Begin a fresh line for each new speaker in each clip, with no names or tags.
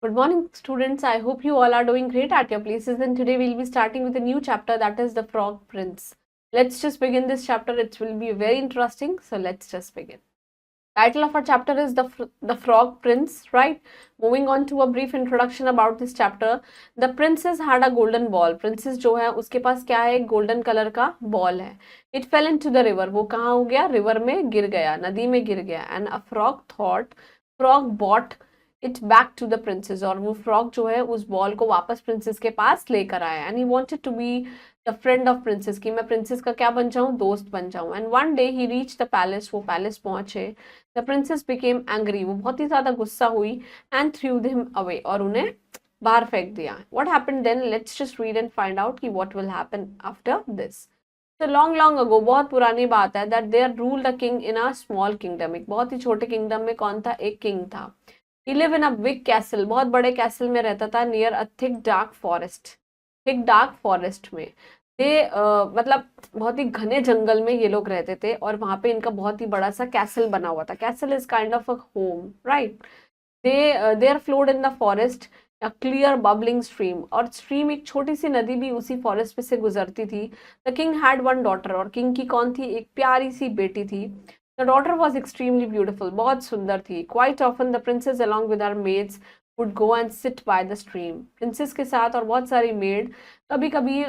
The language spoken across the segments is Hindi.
Good morning, students. I hope you all are doing great at your places. And today we'll be starting with a new chapter, that is the Frog Prince. Let's just begin this chapter. It will be very interesting. So let's just begin. Title of our chapter is the Frog Prince, right? Moving on to a brief introduction about this chapter. The princess had a golden ball. Princess जो है उसके पास क्या है? एक golden color का ball है. It fell into the river. वो कहाँ हो गया? River में गिर गया, नदी में गिर गया. And a frog bought it back to the princess, और वो फ्रॉग जो है उस बॉल को वापस प्रिंसेस के पास लेकर आया. And he wanted to be the friend of princess, कि मैं प्रिंसेस का क्या बन जाऊं? दोस्त बन जाऊं. And one day he reach the palace. वो पैलेस पहुंचे. The princess became angry. वो बहुत ही ज्यादा गुस्सा हुई. एंड थ्रू हिम अवे, और उन्हें बाहर फेंक दिया. What happened then? Let's just read and find out कि what will happen after this. तो लॉन्ग लॉन्ग अगो, बहुत पुरानी बात है, that there ruled a king in a small kingdom. एक बहुत ही छोटे किंगडम में कौन था? एक किंग था. He live in a big castle. बहुत बड़े कैसल में रहता था. Near a thick dark forest. Thick dark forest में मतलब बहुत ही घने जंगल में ये लोग रहते थे, और वहां पे इनका बहुत ही बड़ा सा कैसल बना हुआ था. Castle is kind of a home, right? There flowed in the forest a clear bubbling stream, और स्ट्रीम एक छोटी सी नदी भी उसी फॉरेस्ट पे से गुजरती थी. The king had one daughter, और किंग की कौन थी? एक प्यारी सी बेटी थी. The daughter was extremely beautiful, बहुत सुंदर थी. Quite often the princess along with her maids would go and sit by the stream. Princess के साथ और बहुत सारी maid कभी कभी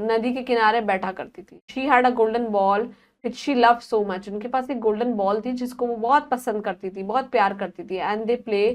नदी के किनारे बैठा करती थी. She had a golden ball which she loved so much. उनके पास एक golden ball थी जिसको वो बहुत पसंद करती थी, बहुत प्यार करती थी. And they play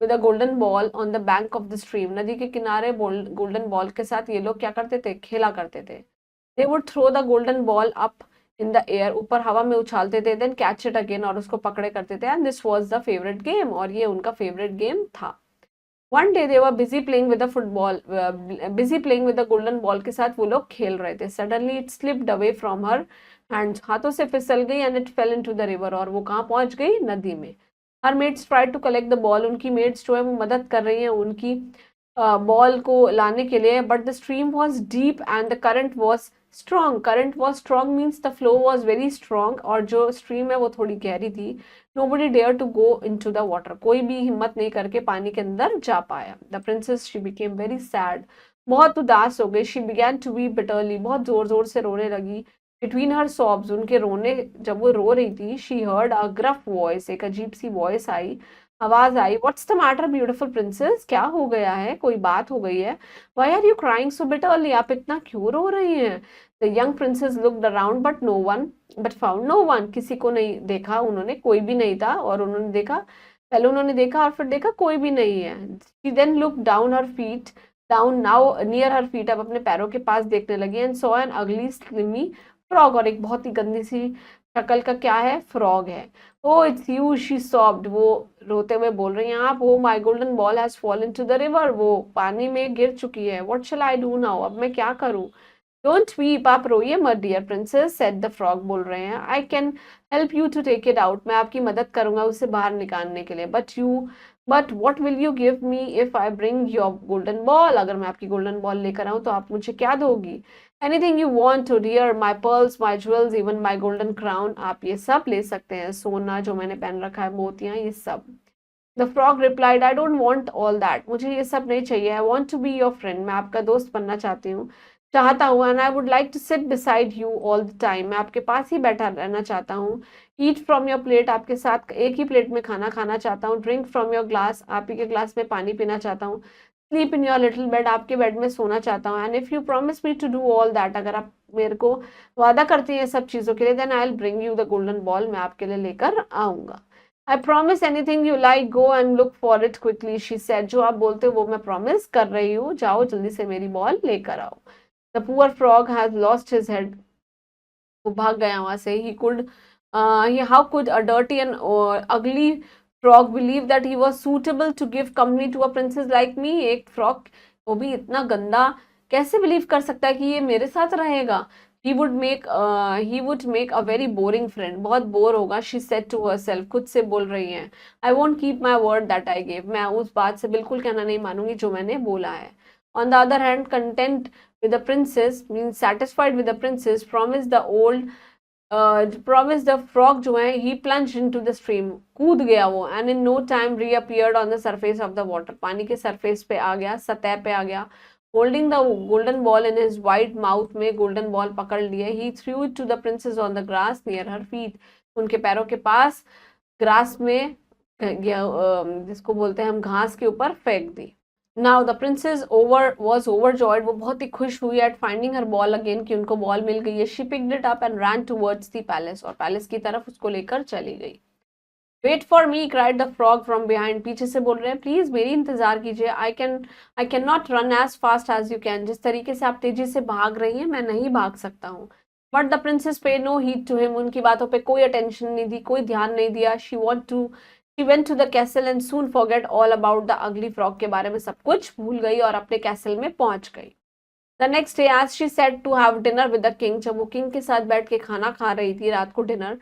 with a golden ball on the bank of the stream. नदी के किनारे golden ball के साथ ये लोग क्या करते थे? खेला करते थे. They would throw the golden ball up in the air, ऊपर हवा में उछालते थे. देन कैच इट अगेन, और उसको पकड़े करते थे. And this was the favourite game, और ये उनका फेवरेट गेम था. One day they were busy playing with the football, busy playing with the golden ball के साथ वो लोग खेल रहे थे. Suddenly it slipped away from her hands. हाथों से फिसल गई. And it fell into the river, और वो कहाँ पहुंच गई? नदी में. Her maids try to collect the ball. उनकी मेड्स जो है वो मदद कर रही हैं उनकी बॉल को लाने के लिए. But the stream was deep and the current was strong. Current was strong means the flow was very strong, और जो स्ट्रीम है वो थोड़ी गहरी थी. Nobody dare to go into the water. कोई भी हिम्मत नहीं करके पानी के अंदर जा पाया. The princess she became very sad. बहुत उदास हो गई. She began to be bitterly. बहुत जोर जोर से रोने लगी. बिटवीन हर सॉब्स, उनके रोने, जब वो रो रही थी, she heard a gruff voice. एक अजीब सी वॉइस आई, आवाज आई. What's the matter beautiful princess? क्या हो गया है? कोई बात हो गई है? Why are you crying so bitterly? आप इतना क्यों रो रही हैं? The young princess looked around but found no one. किसी को नहीं देखा उन्होंने, कोई भी नहीं था. और उन्होंने देखा, पहले उन्होंने देखा और फिर देखा कोई भी नहीं है. She then look down her feet, down now near her feet. अब अपने पैरों के पास देखने लगी. And saw an ugly slimy frog, और एक बहुत ही गंदी सी शक्ल का क्या है? फ्रॉग है. Oh it's you, she sobbed. वो रोते हुए बोल रही हैं आप. Oh my golden ball has fallen to the river. वो पानी में गिर चुकी है. What shall I do now? अब मैं क्या करूं? डोंट वीप, आप रोइए मत dear princess, said the frog. बोल रहे हैं, I can help you to take it out. मैं आपकी मदद करूंगा उसे बाहर निकालने के लिए. But what will you give me if I bring your golden ball? अगर मैं आपकी गोल्डन बॉल लेकर आऊं तो आप मुझे क्या दोगी? Anything you want to dear, my pearls, my jewels, even my golden crown. आप ये सब ले सकते हैं. सोना जो मैंने पहन रखा है, मोतियां, ये सब. The frog replied, I don't want all that. मुझे ये सब नहीं चाहिए. I want to be your friend. मैं आपका दोस्त बनना चाहता हूँ. And I would like to sit beside you all the time. मैं आपके पास ही बैठा रहना चाहता हूँ. ईट फ्रॉम योर प्लेट, आपके साथ एक ही प्लेट में खाना खाना चाहता हूँ. ड्रिंक फ्रॉम योर ग्लास, आप ही के ग्लास में पानी पीना चाहता हूँ. Sleep in your little bed, आपके बेड में सोना चाहता हूँ. And if you promise me to do all that, अगर आप मेरे को वादा करती हैं सब चीजों के लिए, then I will bring you the golden ball. मैं आपके लिए लेकर आऊंगा. I promise anything you like, go and look for it quickly, she said. जो आप बोलते हो वो मैं प्रॉमिस कर रही हूँ. जाओ जल्दी से मेरी बॉल लेकर आओ. The poor frog has lost his head. वो भाग गया वहां से. He could how could a dirty and ugly frog believe that he was suitable to give company to a princess like me. एक फ्रॉग, वो भी इतना गंदा, कैसे बिलीव कर सकता है कि ये मेरे साथ रहेगा? He would make a very boring friend. बहुत बोर होगा. शी सेड टू हरसेल्फ, खुद से बोल रही हैं. I won't keep my word that I gave. मैं उस बात से बिल्कुल कहना नहीं मानूंगी जो मैंने बोला है. On the other hand, content with the princess means satisfied with the princess, promised the old promise the frog जो है he plunge into the stream, कूद गया वो, and in no time reappeared on the surface of the water, पानी के सरफेस पे आ गया, सतह पे आ गया, holding the golden ball in his wide mouth, में गोल्डन बॉल पकड़ लिए, he threw it to the princess on the grass near her feet, उनके पैरों के पास ग्रास में जिसको बोलते हैं हम घास के ऊपर फेंक दी। Now the princess was overjoyed, वो बहुत ही खुश हुई at finding her ball again, कि उनको बॉल मिल गई है। She picked it up and ran towards the palace, और पैलेस की तरफ उसको लेकर चली गई। Wait for me cried the frog from behind, पीछे से बोल रहे हैं प्लीज मेरी इंतजार कीजिए। I can not run as fast as you can, जिस तरीके से आप तेजी से भाग रही हैं मैं नहीं भाग सकता हूँ। बट द प्रिंसेस पे नो हीड टू हिम, उनकी बातों पे कोई अटेंशन नहीं दी, कोई ध्यान नहीं दिया। She went to the castle and soon forget all about the ugly frog, के बारे में सब कुछ भूल गई और अपने कैसल में पहुंच गई। The next day as she set to have dinner with the king, जब वो किंग के साथ बैठ के खाना खा रही थी रात को dinner,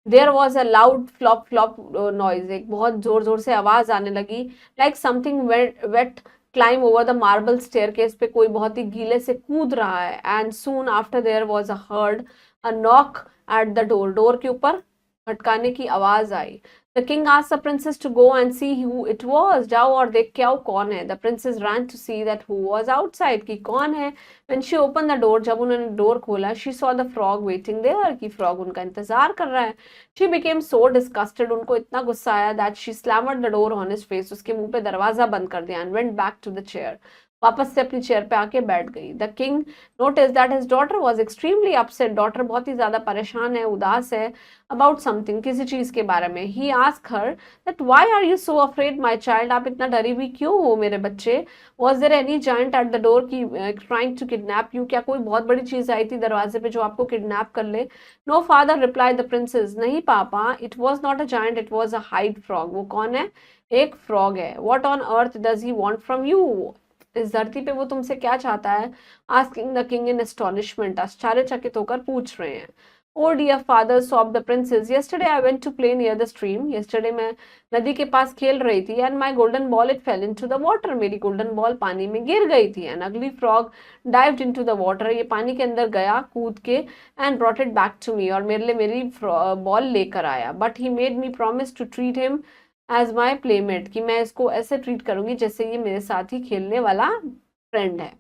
there was a loud flop flop noise, एक बहुत जोर जोर से आवाज आने लगी, like something wet climb over the marble staircase, पे कोई बहुत ही गीले से कूद रहा है। And soon after there was a heard a knock at the door, door के ऊपर खटकाने की आवाज आई। The king asked the princess to go and see who it was, जाओ और देख के आओ कौन है। The princess ran to see that who was outside, की कौन है। When she open the door, जब उन्होंने डोर खोला, she saw the frog waiting there, की फ्रॉग उनका इंतजार कर रहा है। शी बिकेम सो डिस्कस्टेड, उनको इतना गुस्सा आया, that she slammed the door on his face, उसके मुंह पे दरवाजा बंद कर दिया, and went back to the chair, वापस से अपनी चेयर पे आके बैठ गई। The king notice that his daughter was extremely upset, daughter बहुत ही ज्यादा परेशान है, उदास है, अबाउट समथिंग, किसी चीज के बारे में। He ask her that why are you so afraid my child, आप इतना डरी हुई क्यों हो मेरे बच्चे। Was there any giant at the door की ट्राइंग टू किडनैप यू, क्या कोई बहुत बड़ी चीज आई थी दरवाजे पे जो आपको किडनैप कर ले। No father reply the princess, नहीं पापा, it was not a giant, it was a hide frog, वो कौन है, एक फ्रॉग है। What on earth does he want from you, इस धरती पे वो तुमसे क्या चाहता है। Asking the king in astonishment, आश्चर्यचकित होकर पूछ रहे हैं। Oh dear father sobbed the princess, yesterday I went to play near the stream, yesterday मैं नदी के पास खेल रही थी, and my golden ball it fell into the water, मेरी गोल्डन बॉल पानी में गिर गई थी। And ugly frog dived into the water, ये पानी के अंदर गया कूद के, and brought it back to me, और मेरे लिए मेरी बॉल लेकर आया। But he made me promise to treat him as my playmate, कि मैं इसको ऐसे ट्रीट करूंगी जैसे ये मेरे साथ ही खेलने वाला फ्रेंड है।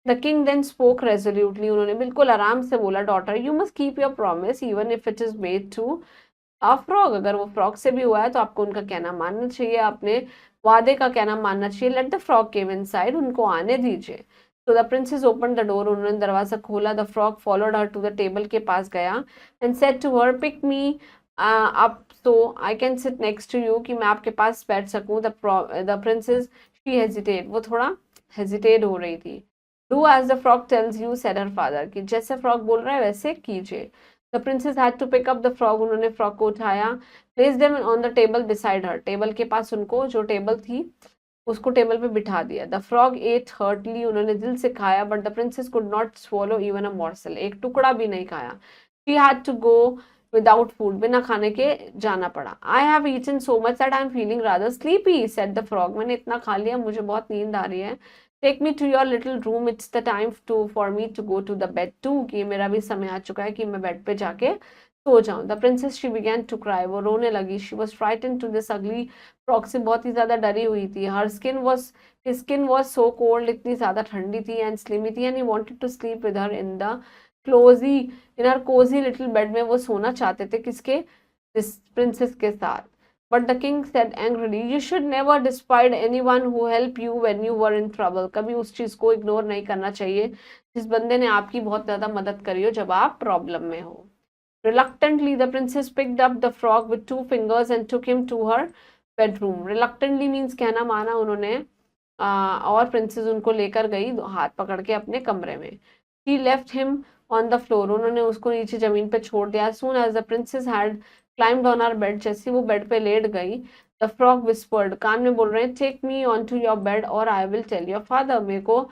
The king then spoke resolutely, उन्होंने बिल्कुल आराम से बोला, daughter you must keep your promise even if it is made to a frog, अगर वो फ्रॉग से भी हुआ है तो आपको उनका कहना मानना चाहिए, अपने वादे का कहना मानना चाहिए। Let the frog came inside, उनको आने दीजिए। तो the princess open the door, उन्होंने दरवाजा खोला। The frog followed her to the table, के पास गया, and said to her pick me up so I can sit next to you, कि मैं आपके पास बैठ सकूं। द प्रिंसेस शी हेजिटेट, वो थोड़ा हेजिटेट हो रही थी। Do as the frog tells you, said her father, कि जैसे फ्रॉग बोल रहा है वैसे कीजिए। The princess had to pick up the frog, उन्होंने फ्रॉग को उठाया। Place them on the table beside her, table के पास उनको, जो टेबल थी उसको टेबल पे बिठा दिया। द फ्रॉग एट हर्टली, उन्होंने दिल से खाया, but the princess could not swallow even a morsel, एक टुकड़ा भी नहीं खाया। She had to go without food, बिना खाने के जाना पड़ा। I have eaten so much that I am feeling rather sleepy, said the frog, मैंने इतना खा लिया मुझे बहुत नींद आ रही है। Take me to your little room, it's the time to for me to go to the bed too, कि मेरा भी समय आ चुका है कि मैं बेड पे जाके सो जाऊं। The princess she began to cry, वो रोने लगी। She was frightened to this ugly frog, से बहुत ही ज्यादा डरी हुई थी। Her skin was so cold, इतनी ज्यादा ठंडी थी, एंड स्लिमी थी, and he wanted to sleep with her in the cosy in her cosy little bed, में वो सोना चाहते थे किसके, इस प्रिंसेस के साथ। But the king said angrily, you should never despise anyone who help you when you were in trouble, कभी उस चीज को इग्नोर नहीं करना चाहिए जिस बंदे ने आपकी बहुत ज्यादा मदद करी हो जब आप प्रॉब्लम में हो। Reluctantly, the princess picked up the frog with two fingers and took him to her bedroom. Reluctantly means कहना माना उन्होंने, और प्रिंसेस उनको लेकर गई हाथ पकड़ के अपने कमरे में। She left him on the floor. उन्होंने उसको नीचे जमीन पे छोड़ दिया। As soon as the princess had climbed on her bed, जैसे वो बेड पे लेट गई, the frog whispered, कान में बोल रहे हैं, take me onto your bed or I will tell your father. मेरे को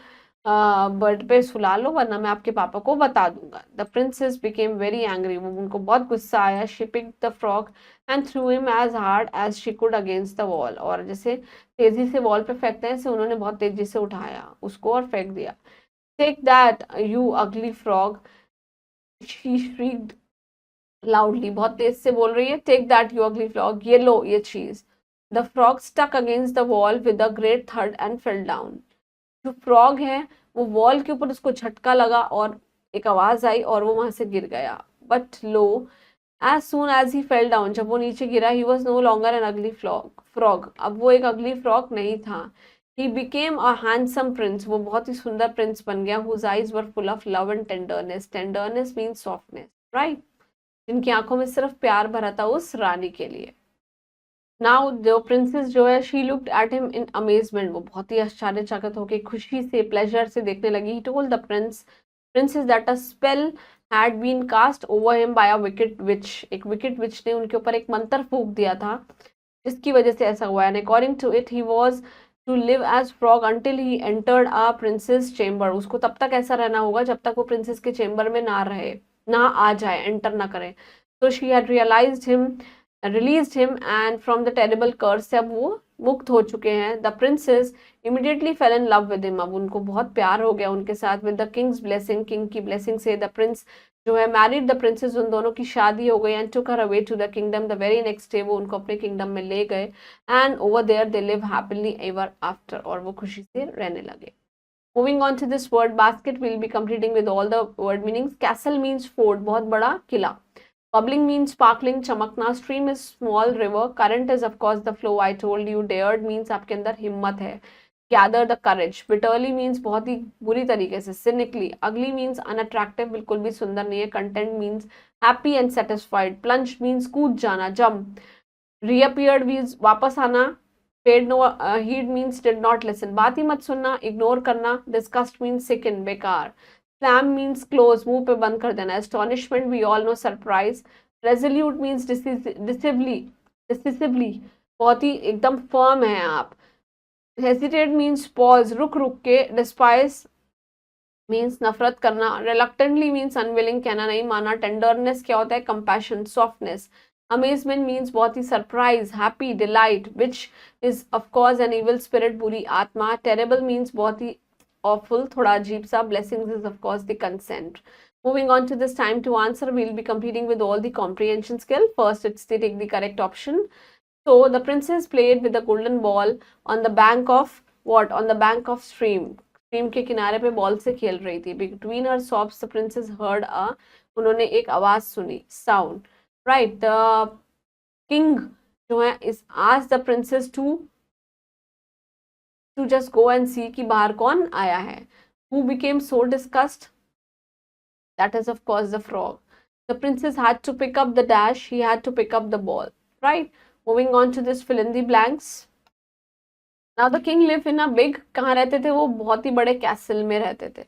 बेड पे सुला लो वरना मैं आपके पापा को बता दूंगा। The princess became very angry, वो उनको बहुत गुस्सा आया। She picked the frog and threw him as hard as she could against the wall, और जैसे तेजी से वॉल पे फेंकते हैं, उन्होंने बहुत तेजी से उठाया उसको और फेंक दिया। Take that you ugly frog, she shrieked, loudly, बहुत तेज से बोल रही है, take that you ugly frog, ये लो ये चीज। The frog stuck against the wall with a great third and fell down. जो फ्रॉग है वो वॉल के ऊपर उसको झटका लगा और एक आवाज आई और वो वहां से गिर गया। But lo, as soon as he fell down, जब वो नीचे गिरा, he was no longer an ugly frog, अब वो एक अगली फ्रॉग नहीं था। He became a handsome prince, वो बहुत ही सुंदर प्रिंस बन गया। Whose eyes were full of love and tenderness, tenderness means softness, right, जिनकी आंखों में सिर्फ प्यार भरा था उस रानी के लिए। नाउ जो प्रिंसेस जो है, she looked at him in amazement, वो बहुत ही आश्चर्यचकित होकर खुशी से, प्लेजर से देखने लगी। He told the princess that a spell had been cast over him by a wicked witch, एक विकेट विच ने उनके ऊपर एक मंत्र फूंक दिया था, जिसकी वजह से ऐसा हुआ। And according to it he was to live as frog until he entered a princess chamber, उसको तब तक ऐसा रहना होगा जब तक वो प्रिंसेस के चेम्बर में ना रहे, ना आ जाए, एंटर ना करे। तो she had realised him, released him and from the terrible curse, से अब वो मुक्त हो चुके हैं। The princess immediately fell in love with him, अब उनको बहुत प्यार हो गया उनके साथ। With the king's blessing, king की ब्लेसिंग से द प्रिंस जो है मैरिड द प्रिंसेस, उन दोनों की शादी हो गई। And took her away to the kingdom, the very next day वो उनको अपने किंगडम में ले गए। And over there they live happily ever after, और वो खुशी से रहने लगे। Moving on to this word basket, we'll be completing with all the word meanings. Castle means fort, बहुत बड़ा किला. Bubbling means sparkling, चमकना. Stream is small river. Current is of course the flow I told you. Dared means आपके अंदर हिम्मत है. Gather the courage. Bitterly means बहुत ही बुरी तरीके से. Cynically. Ugly means unattractive, बिल्कुल भी सुंदर नहीं है. Content means happy and satisfied. Plunge means कूद जाना, jump. Reappeared means वापस आना. Paid no heed means did not listen. बात ही मत सुनना, इग्नोर करना. Disgust means sicken, बेकार. Slam means close, मुंह पे बंद कर देना. Astonishment, we all know, surprise. Resolute means decisively, बहुत ही एकदम firm है आप. Hesitate means pause, रुक रुक के. Despise means नफरत करना. Reluctantly means unwilling, कहना नहीं माना. Tenderness क्या होता है? Compassion, softness. Amazement means बहुत ही surprise, happy, delight, which is of course an evil spirit, बुरी आत्मा. Terrible means बहुत ही awful, थोड़ा अजीब सा. Blessings is of course the consent. Moving on to this time to answer, we'll be completing with all the comprehension skill. First, it's to take the correct option. So the princess played with the golden ball on the bank of what? On the bank of stream. Stream के किनारे पे बॉल से खेल रही थी. Between her sobs, the princess heard a, उन्होंने एक आवाज सुनी, sound. Right, the king जो है is asked the princess to just go and see कि बाहर कौन आया है. Who became so disgusted? That is of course the frog. The princess had to pick up the dash, he had to pick up the ball. Right, moving on to this fill in the blanks. Now the king live in a big, कहाँ रहते थे वो? बहुत ही बड़े कैसल में रहते थे.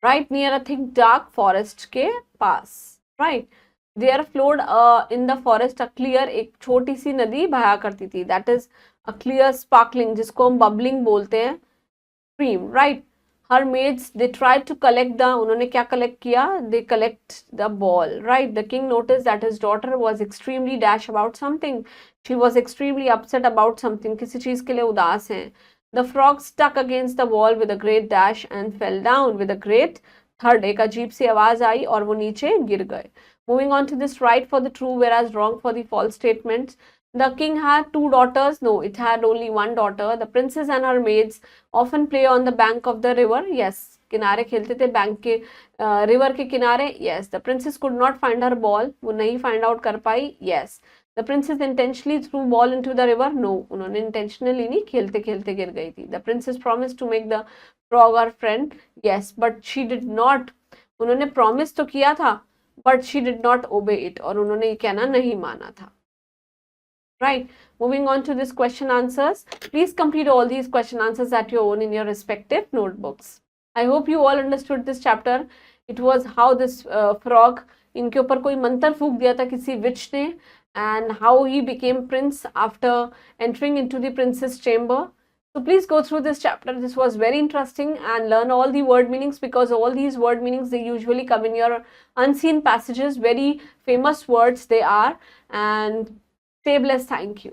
Right, near a thick dark forest के पास. Right, there flowed in the forest a clear, एक छोटी सी नदी बहाया करती थी. That is a clear sparkling, जिसको हम bubbling बोलते हैं, stream. Right, her maids they tried to collect the, उन्होंने क्या collect किया? They collect the ball. Right, the king noticed that his daughter was extremely dash about something. She was extremely upset about something, किसी चीज के लिए उदास हैं. The frog stuck against the wall with a great dash and fell down with a great thud. एक अजीब सी आवाज आई और वो नीचे गिर गए. Moving on to this, right for the true whereas wrong for the false statements. The king had two daughters. No, it had only one daughter. The princess and her maids often play on the bank of the river. Yes, किनारे खेलते थे बैंक के, रिवर के किनारे. Yes, the princess could not find her ball. वो नहीं find out कर पाई. Yes, the princess intentionally threw ball into the river. No, उन्होंने intentionally नहीं, खेलते खेलते गिर गई थी. The princess promised to make the frog her friend. Yes, but she did not. उन्होंने promise तो किया था, but she did not obey it. और उन्होंने ये कहना नहीं माना था. Right, moving on to this question answers. Please complete all these question answers at your own in your respective notebooks. I hope you all understood this chapter. It was how this frog, इनके ऊपर कोई मंत्र फूंक दिया था किसी विच ने, and how he became prince after entering into the princess chamber. So please go through this chapter. This was very interesting, and learn all the word meanings, because all these word meanings, they usually come in your unseen passages. Very famous words they are. And stay blessed. Thank you.